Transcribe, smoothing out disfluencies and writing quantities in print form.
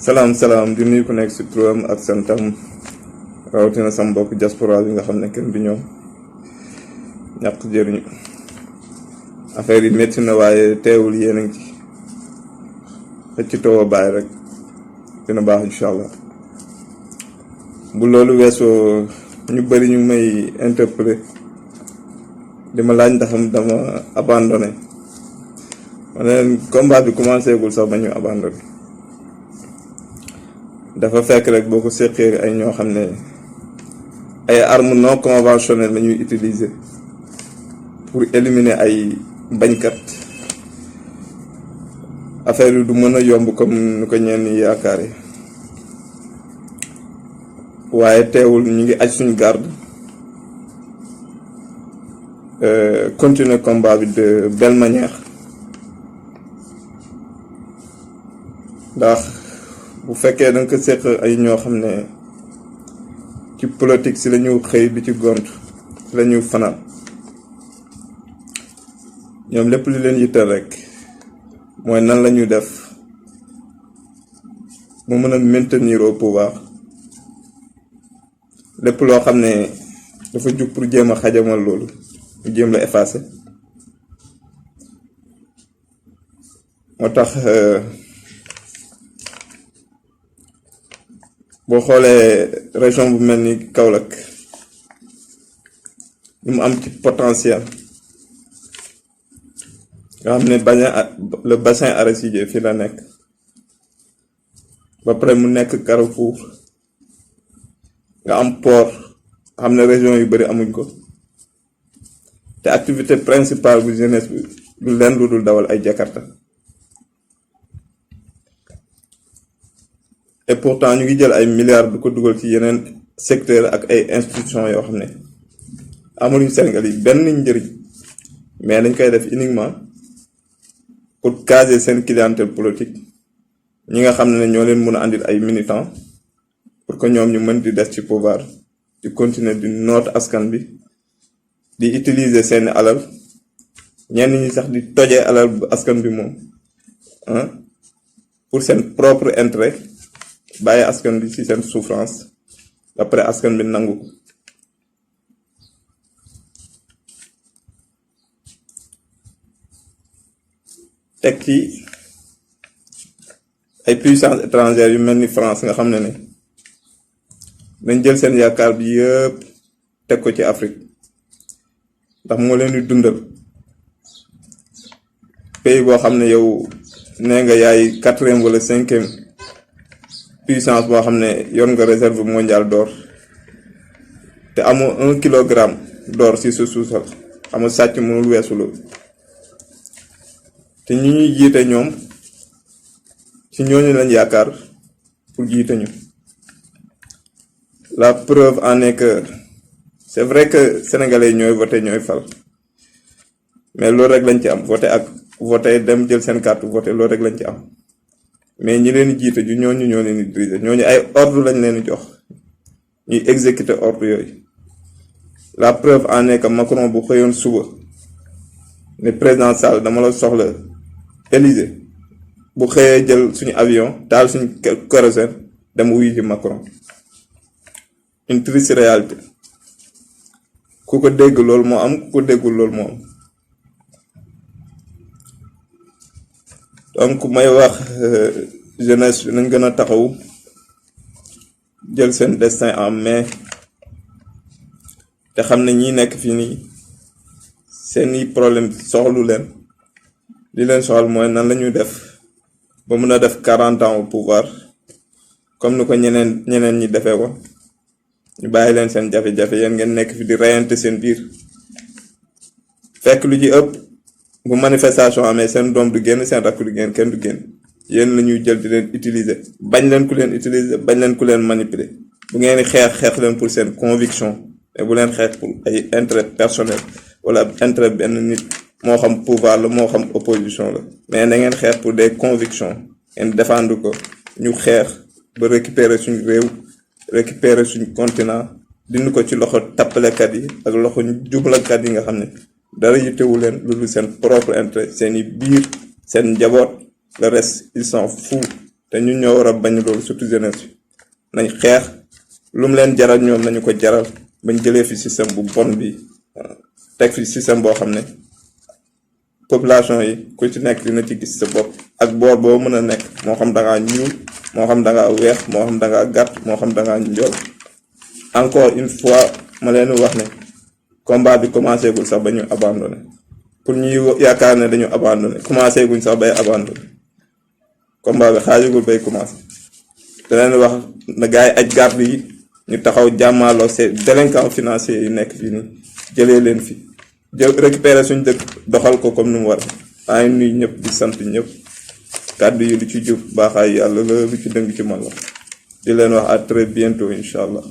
salaam di nuyu ku nekk si turam ak santam rawatina sama mbokk diaspora bi nga xam ne kenn du ñoom ñàkk jëriñu affaire yi métti na waaye teewul yéen a ngi ci xëcc too bàyyi rek dina baax incha allah. bu loolu weesoo ñu bëri ñu may interpellé di ma laaj ndaxam dama abandonné ma ne leen combat bi commencé gul sax ba ñu abandonné. dafa fekk rek boo ko séqee ay ñoo xam ne ay armes non conventionnelles la ñuy utiliser pour éliminer ay bañkat affaire yi du mën a yomb comme ni ko ñenn ñi yaakaare waaye teewul ñu ngi aj suñu garde continuer combat bi de belle manière ndax bu fekkee da nga ko séq ay ñoo xam ne ci politique si la ñu xëy di ci gont si la ñu fanaan ñoom lépp li leen yittal rek mooy nan la ñu def mu mën a maintenir au pouvoir lépp loo xam ne dafa jug pour jéem a xajamal loolu ñu jéem la effacer moo tax boo xoolee région bu mel ni Kaolack li mu am ci potentiel nga xam ne le bassin arachidier fii la nekk ba pare mu nekk carrefour nga am port xam ne région yu bari amuñ ko te activité principale bu jeunesse bi du leen lu dul dawal ay Jakarta et pourtant ñu ngi jël ay milliards du ko dugal ci yeneen secteur ak ay institutions yoo xam ne amuñu Sénégal yi benn njëriñ mais dañ koy def uniquement pour caser seen clientèle politique ñi nga xam ne ñoo leen mën a andil ay militants pour que ñoom ñu mën di des ci pouvoir di continuer di noot askan bi di utiliser seeni alal ñenn ñi sax di tojee alal bu askan bi moom pour seen propre intérêt bàyyi askan bi ci seen souffrance après askan bi nangu ko teg ci ay puissances étrangères yu mel ni France nga xam ne dañ jël seen yaakaar bi yëpp teg ko ci Afrique ndax moo leen di dundal pays boo xam ne yow nee nga yaay 4e wala 5e puissance boo xam ne yor nga réserve mondiale d'or te amoo 1 kilogramme d'or ci sa suusal xam nga sàcc mënul weesu loolu te ñi ñuy jiite ñoom ci ñooñu lañ yaakaar pour jiite ñu. La preuve en est que c'est vrai que sénégalais ñooy voté ñooy fal mais loolu rek lañ ci am voté dem jël seen carte voté loolu rek lañ ci am. mais ñi leen jiite ju ñooñu ñoo leen di diriger ñooñu ay ordre lañ leen di jox ñuy exécuter ordre yooyu la preuve en est que Macron bu xëyoon suba ne président Sall dama la soxla Élysée bu xëyee jël suñu avion taal suñu kérosène dem wuyu ci Macron une triste réalité ku ko dégg loolu moo am ku ko déggul loolu moo am donc may wax jeunesse bi nañ gën a taxaw jël seen destin en main te xam ne ñi nekk fii nii seeni problème soxlu leen li leen soxal mooy nan la ñuy def ba mën a def 40 ans au pouvoir comme ni ko ñeneen ñi defee ko ñu bàyyi leen seen jafe-jafe yéen ngeen nekk fi di reyante seen biir fekk lu ci ëpp bu manifestation amee seen doom du génn seen rakk du génn kenn du génn yéen la ñuy jël di leen utiliser bañ leen ku leen utiliser bañ leen ku leen manipuler bu ngeen di xeex leen pour seen conviction mais bu leen xeex pour ay intérêt personnel wala intérêt benn nit moo xam pouvoir la moo xam opposition la mais da ngeen xeex pour des convictions ngeen défendre ko ñu xeex ba récupérer suñu réew récupérer suñu continent dindi ko ci loxo tappalekat yi ak loxo jublakat yi nga xam ne dara yittewu leen lu dul seen propre intérêt seeni biir seen njaboot le reste ils s'en foutent te ñun ñoo war a bañ loolu surtout jeunesse bi nañ xeex lu mu leen jaral ñoom nañu ko jaral bañ jëlee fi système bu bon bi teg fi système boo xam ne population yi ku ci nekk dina ci gis sa bopp ak boor boo mën a nekk moo xam dangaa ñuul moo xam dangaa weex moo xam dangaa gàtt moo xam dangaa njool. encore une fois ma leen wax ne combat bi commencé gul sax ba ñu abandonné pour ñuy yaakaar ne dañu abandonné commencé guñ sax bay abandonné combat bi xaajagul bay commencé da leen wax na gars yi aj garde yi ñu taxaw jàmmaaloo ces délinquants financiers yi nekk fii nii jëlee leen fi jël récupérer suñ dëkk doxal ko comme ni mu war a nuyu ñëpp di sant ñëpp kàddu yi lu ci jub baaxaay yàlla la lu ci dëng ci man la di leen wax à très bientôt incha allah.